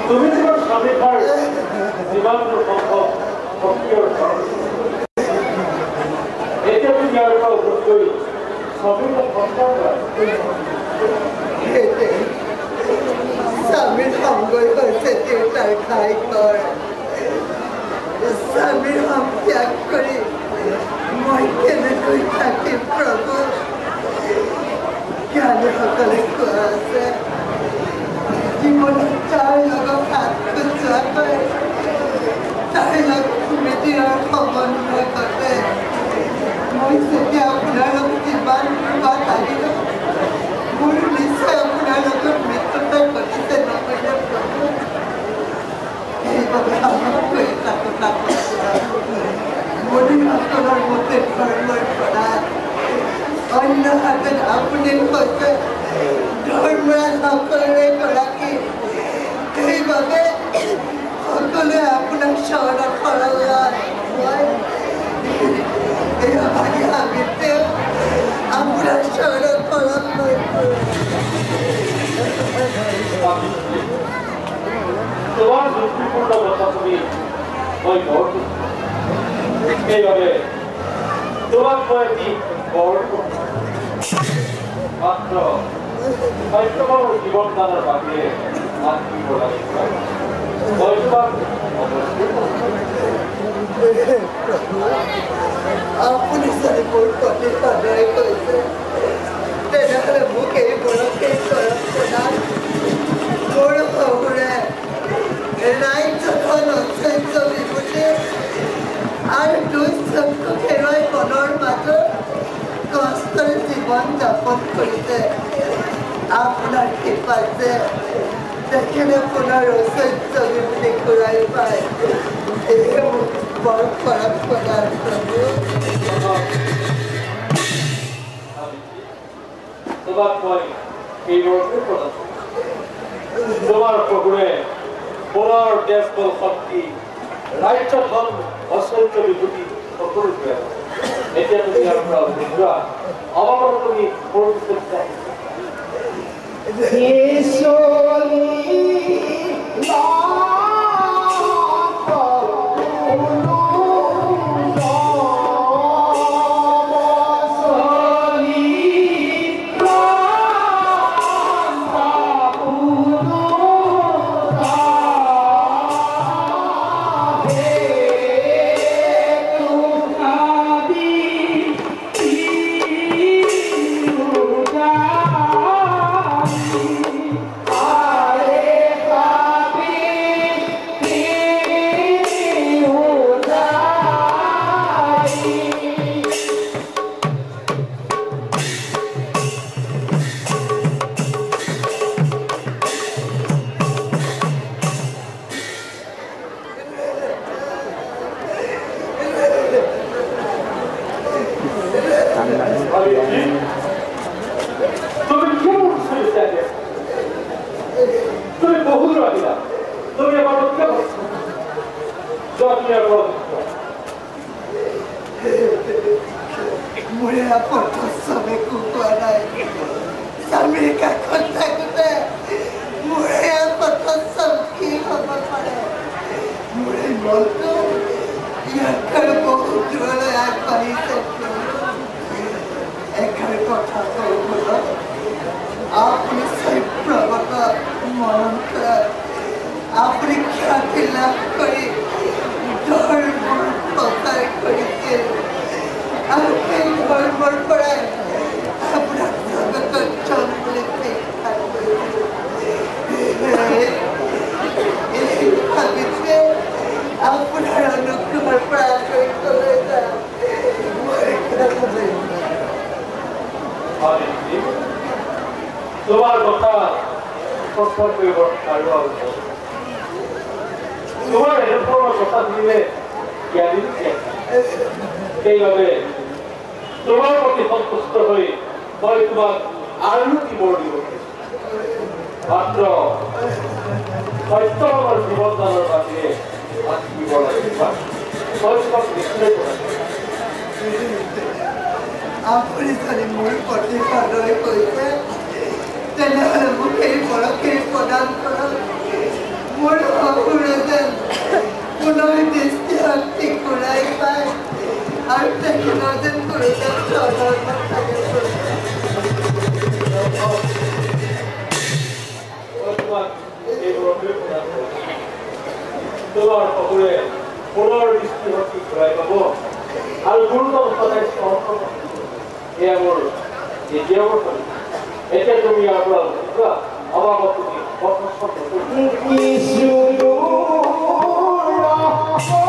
তুমি তোমাৰ স্বামীৰ জীবন সম্ভব এটা তুমি আৰ অবশ্যই স্বামীৰ স্বামীৰ সঙ্গই হয়েছে দেউতাৰ খাই ঘৰ স্বামীৰ হম ত্যাগ কৰি মই কেনেকৈ থাকিম প্ৰভু জ্ঞানীসকলে কোৱা আছে জীৱনত যাৰ লগত হাত খোজোৱাকৈ তাৰ লগত স্মৃতি আৰু সমন্বয় ঘটে মই যেতিয়া আপোনাৰ লগত যিমান বাট আহিলোঁ মোৰ নিশ্চয় আপোনাৰ লগত মৃত্যুটা ঘটিছে নহয়নে প্ৰভু সেইবাবে আমাতকৈ এটা কথা মণিসকলৰ মতে ধৰ্মৰ পৰা অন্য হাতত আপুনি হৈছে ধৰ্মসকলৰে গৰাকী সেইবাবে সকলোৱে আপোনাৰ চৰণত শৰণ লয় মই আপোনাৰ চৰণত শৰণ লৈ তোমার যুক্তিপূর্ণ কথা তুমি ওই গড় এইভাবে তোমার কয়েকটি গড় মাত্র সত্যবর জীবন দানার বাকিয়ে মাতৃ বলা আপুনি যদি মোৰ প্ৰতি সদায় কৈছে তেনেহ'লে মোক এই বয়সেই চৰম প্ৰদান মোৰ শহুৰে ৰাজ্যখন অত্যন্ত বিপদে আৰু দুই চকু হেৰুৱাই মনৰ মাজত কষ্টৰে জীৱন যাপন কৰিছে আপোনাৰ কৃপাত যে দেখিলে পুনৰ ঐশ্বৰ্য বুলি ঘূৰাই পায় এয়ে মোক বৰ খৰাব প্ৰদান প্ৰভু তোমাক মই এই বৰষুণ প্ৰদান তোমাৰ প্ৰভুৰে পুনৰ দেশবল শক্তি ৰাজ্যখন ঐশ্বৰ্য বিভূতি সকলো এতিয়া তুমি ইয়াৰ পৰা যোৱা আমাৰ তুমি পৰিস্থিতি তোমার কথা প্রশ্ন করব তোমার এরকম কথা দিলে জ্ঞানী সেইভাবে তোমার প্রতি সন্তুষ্ট হয়ে মই তোমাক আৰু কি বৰ দিব মাত্ৰ সত্যৰ জীৱনদানৰ বাহিৰে কি বৰ লাগিব আপুনি যদি মোৰ প্ৰতি সদয় কৈছে তেনেহ'লে মনৰ দৃষ্টি শক্তি ঘূৰাই পায় আৰু তাকে নতুন গুৰুজন চৰণৰ থাকে তোমাৰ সকলোৱে পুনৰ দৃষ্টিশক্তি ঘূৰাই পাব আৰু গুৰুজন সদায় স্মৰণ এয়া মোৰ এতিয়াও এতিয়া তুমি ইয়াৰ পৰা অভাৱত তুমি কষ্ট Oh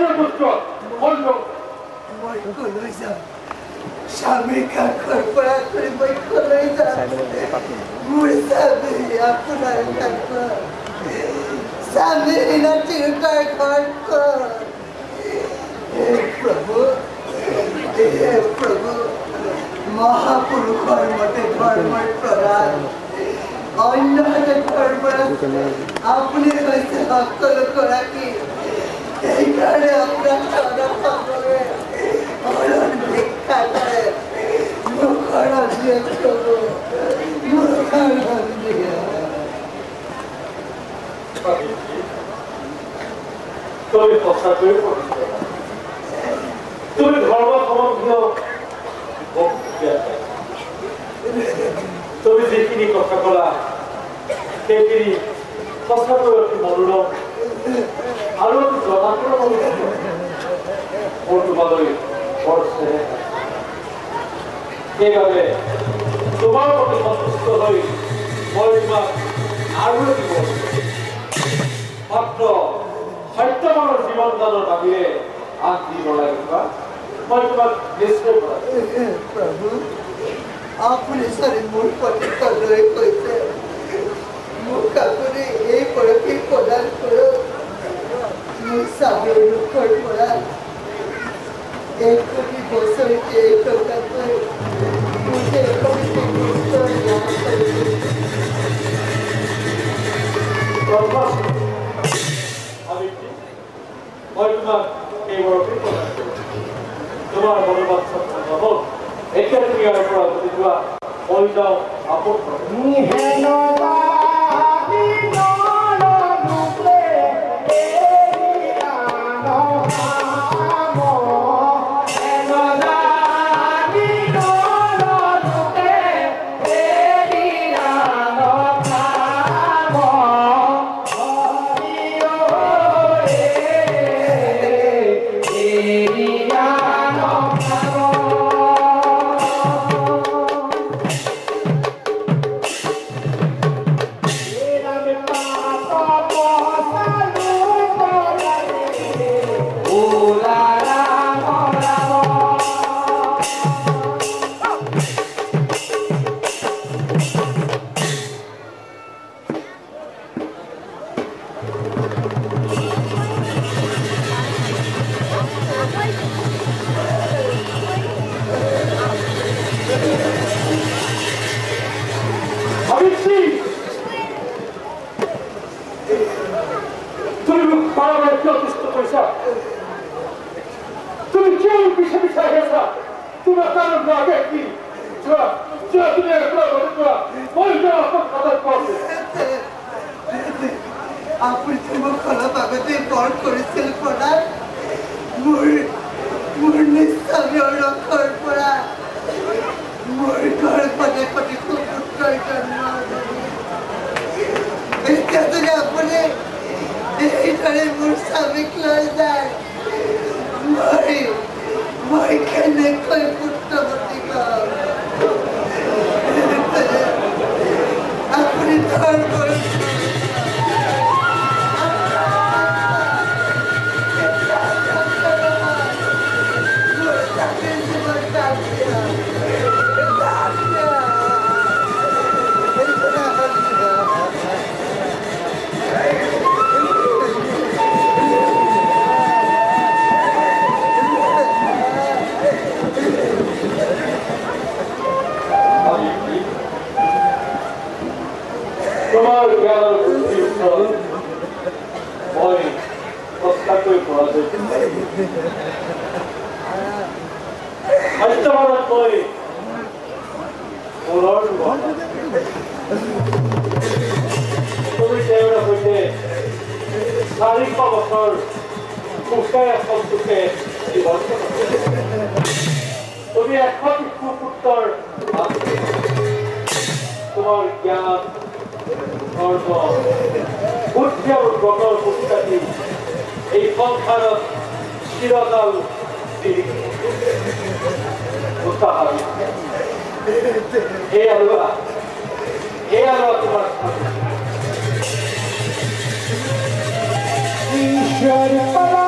এজন পুত্ৰ মনটো মই কলৈ যাম স্বামীৰ কাষৰ পৰা কৰি মই কলৈ যাম মোৰ স্বামী আপোনাৰ কাষত স্বামী বিনা তিৰোতাৰ ঘৰ প্ৰভু মহাপুৰুষৰ মতে ধৰ্মৰ প্ৰধান অন্য হাতে ধৰ্মৰ আপুনি হৈছে সকলো গৰাকী সেইকাৰণে আপোনাৰ চৰণ সকলোৱে শৰণ ভিক্ষা কৰে মোক শৰণ দিয়ে প্ৰভু মোক শৰণ দিয়ে তুমি সঁচাকৈয়ে পবিত্ৰ তুমি ধৰ্ম সম্বন্ধীয় তুমি যিখিনি কথা ক'লা সেইখিনি সঁচাকৈ অতি মনোৰম আৰু অতি জনাকৰ মোৰ তোমালৈ বৰ স্নেহ সেইবাবে তোমাৰ প্ৰতি সন্তুষ্ট হৈ মই তোমাক আৰু এটি মাত্ৰ সত্যমানৰ জীৱনদানৰ বাহিৰে আন কি নলাগিবা মই তোমাক নিশ্চয় প্ৰভু আপুনি চাৰি মোৰ প্ৰতিলৈ কৈছে মোক আপুনি এই পৰশী প্ৰদান কৰক মোৰ স্বামীৰ দুখৰ পৰা 1 কোটি বছৰ এই টকাকৈ মোক 1 কোটি বছৰ লাভ মই তোমাক এই বৰফি প্ৰদান কৰোঁ তোমাৰ মনোবাদ সত্য নহ'ল এতিয়া তুমি ইয়াৰ পৰা যদি যোৱা মই যাওঁ আপোন আপুনি মোক অলপ আগতে বৰ কৰিছিল প্ৰদান মোৰ নিস্বামীৰ ৰক্ষৰ পৰা মোৰ ঘৰ পদে পদে সুপুত্ৰৰ জন্ম এতিয়া যদি আপুনি এইদৰে মোৰ স্বামীক লৈ যায় মই কেনেকৈ পুত্ৰৱতী পাম আপুনি ধৰ্ম তোমাৰ জ্ঞানৰ বুদ্ধিৰ ফল মই সঁচাকৈ পৰাজয় সত্যবাদত মই পুনৰ তুমি তেওঁৰ সৈতে 400 বছৰ সুখে সন্তোষে জীৱন তুমি এখন সুপুত্ৰৰ তোমাৰ জ্ঞান ধৰ্ম বুদ্ধি আৰু ব্ৰতৰ পুষ্টাতি এই সংসাৰত চিৰকাল তোমাৰ ईश्वर परा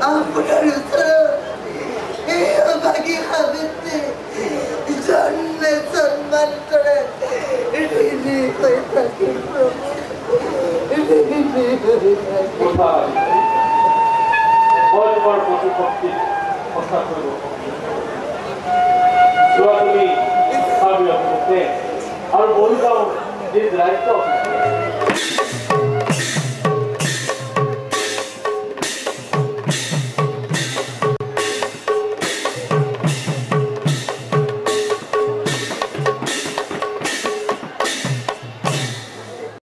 আপনার বাকি হাবিতে জন্মে সম্মান করে ঋণী হয়ে থাকে কোথায় বড় পশু পক্ষীর কথা করব তুমি আর বলতাম যে দায়িত্ব